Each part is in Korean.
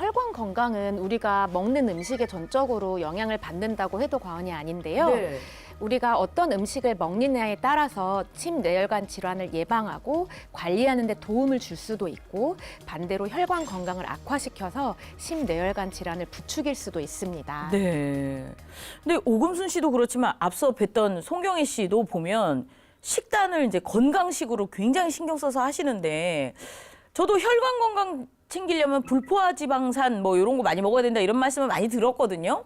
혈관 건강은 우리가 먹는 음식에 전적으로 영향을 받는다고 해도 과언이 아닌데요. 네. 우리가 어떤 음식을 먹느냐에 따라서 심뇌혈관 질환을 예방하고 관리하는 데 도움을 줄 수도 있고 반대로 혈관 건강을 악화시켜서 심뇌혈관 질환을 부추길 수도 있습니다. 네. 근데 오금순 씨도 그렇지만 앞서 뵀던 송경희 씨도 보면 식단을 이제 건강식으로 굉장히 신경 써서 하시는데 저도 혈관 건강 챙기려면 불포화 지방산 뭐 이런 거 많이 먹어야 된다 이런 말씀을 많이 들었거든요.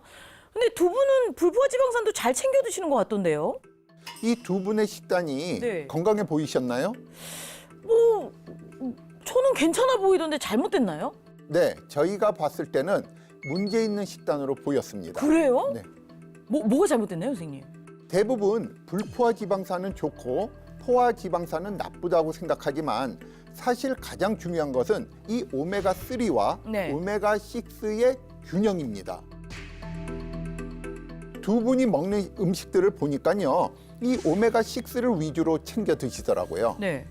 근데 두 분은 불포화 지방산도 잘 챙겨 드시는 것 같던데요? 이 두 분의 식단이 네. 건강해 보이셨나요? 뭐 저는 괜찮아 보이던데 잘못됐나요? 네, 저희가 봤을 때는 문제 있는 식단으로 보였습니다. 그래요? 네. 뭐가 잘못됐나요, 선생님? 대부분 불포화 지방산은 좋고 포화 지방산은 나쁘다고 생각하지만 사실 가장 중요한 것은 이 오메가3와 네. 오메가6의 균형입니다. 두 분이 먹는 음식들을 보니까요, 이 오메가6를 위주로 챙겨 드시더라고요. 네.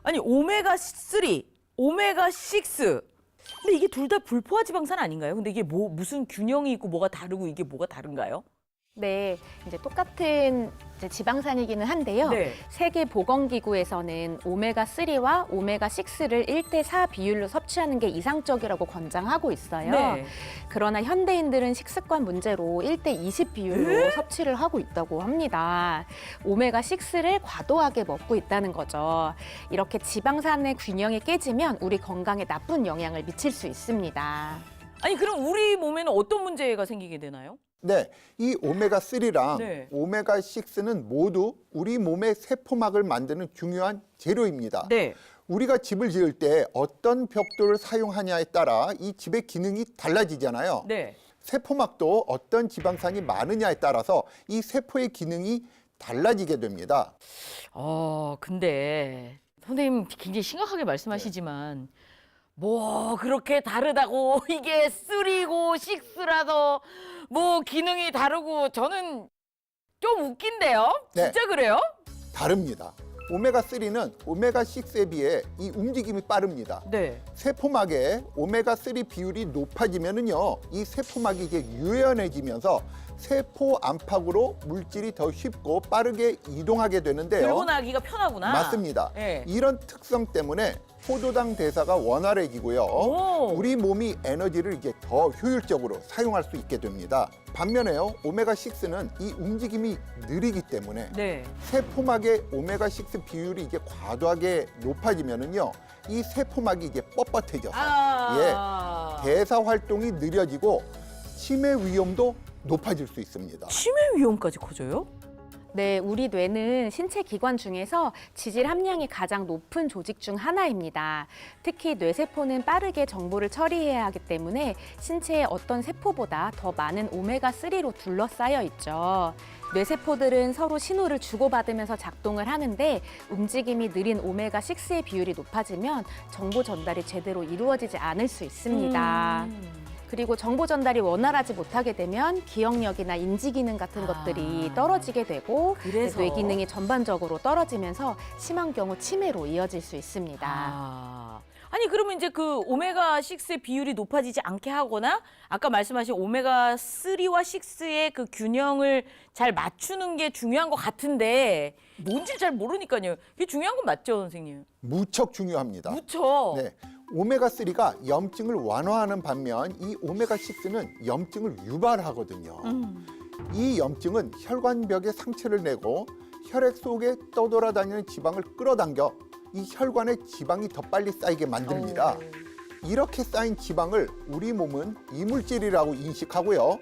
아니 오메가3, 오메가6. 근데 이게 둘 다 불포화 지방산 아닌가요? 근데 이게 무슨 균형이 있고 뭐가 다르고 이게 뭐가 다른가요? 네, 이제 똑같은 이제 지방산이기는 한데요. 네. 세계보건기구에서는 오메가3와 오메가6를 1대4 비율로 섭취하는 게 이상적이라고 권장하고 있어요. 네. 그러나 현대인들은 식습관 문제로 1대20 비율로 섭취를 하고 있다고 합니다. 오메가6를 과도하게 먹고 있다는 거죠. 이렇게 지방산의 균형이 깨지면 우리 건강에 나쁜 영향을 미칠 수 있습니다. 아니 그럼 우리 몸에는 어떤 문제가 생기게 되나요? 네, 이 오메가3랑 네. 오메가6는 모두 우리 몸의 세포막을 만드는 중요한 재료입니다. 네. 우리가 집을 지을 때 어떤 벽돌을 사용하냐에 따라 이 집의 기능이 달라지잖아요. 네. 세포막도 어떤 지방산이 많으냐에 따라서 이 세포의 기능이 달라지게 됩니다. 근데 선생님 굉장히 심각하게 말씀하시지만 뭐 그렇게 다르다고 이게 3고 6라서 뭐 기능이 다르고 저는 좀 웃긴데요? 네. 진짜 그래요? 다릅니다. 오메가3는 오메가6에 비해 이 움직임이 빠릅니다. 네. 세포막에 오메가3 비율이 높아지면은요, 이 세포막이 이제 유연해지면서 세포 안팎으로 물질이 더 쉽고 빠르게 이동하게 되는데요. 들고 나기가 편하구나. 맞습니다. 네. 이런 특성 때문에 포도당 대사가 원활해지고요. 오. 우리 몸이 에너지를 이제 더 효율적으로 사용할 수 있게 됩니다. 반면에요, 오메가6는 이 움직임이 느리기 때문에 네. 세포막의 오메가6 비율이 이제 과도하게 높아지면은요, 이 세포막이 이제 뻣뻣해져서 대사 활동이 느려지고 치매 위험도 높아질 수 있습니다. 치매 위험까지 커져요? 네, 우리 뇌는 신체 기관 중에서 지질 함량이 가장 높은 조직 중 하나입니다. 특히 뇌세포는 빠르게 정보를 처리해야 하기 때문에 신체의 어떤 세포보다 더 많은 오메가3로 둘러싸여 있죠. 뇌세포들은 서로 신호를 주고받으면서 작동을 하는데 움직임이 느린 오메가6의 비율이 높아지면 정보 전달이 제대로 이루어지지 않을 수 있습니다. 그리고 정보 전달이 원활하지 못하게 되면 기억력이나 인지 기능 같은 것들이 떨어지게 되고 그래서. 뇌 기능이 전반적으로 떨어지면서 심한 경우 치매로 이어질 수 있습니다. 아니 그러면 이제 그 오메가6의 비율이 높아지지 않게 하거나 아까 말씀하신 오메가3와 6의 그 균형을 잘 맞추는 게 중요한 것 같은데 뭔지 잘 모르니까요. 이게 중요한 건 맞죠, 선생님? 무척 중요합니다. 무척. 네, 오메가3가 염증을 완화하는 반면 이 오메가6는 염증을 유발하거든요. 이 염증은 혈관벽에 상처를 내고 혈액 속에 떠돌아다니는 지방을 끌어당겨 이 혈관에 지방이 더 빨리 쌓이게 만듭니다. 이렇게 쌓인 지방을 우리 몸은 이물질이라고 인식하고요.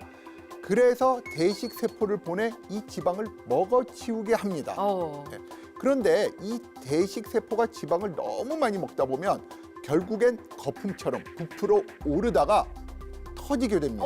그래서 대식세포를 보내 이 지방을 먹어치우게 합니다. 네. 그런데 이 대식세포가 지방을 너무 많이 먹다 보면 결국엔 거품처럼 부풀어 오르다가 터지게 됩니다.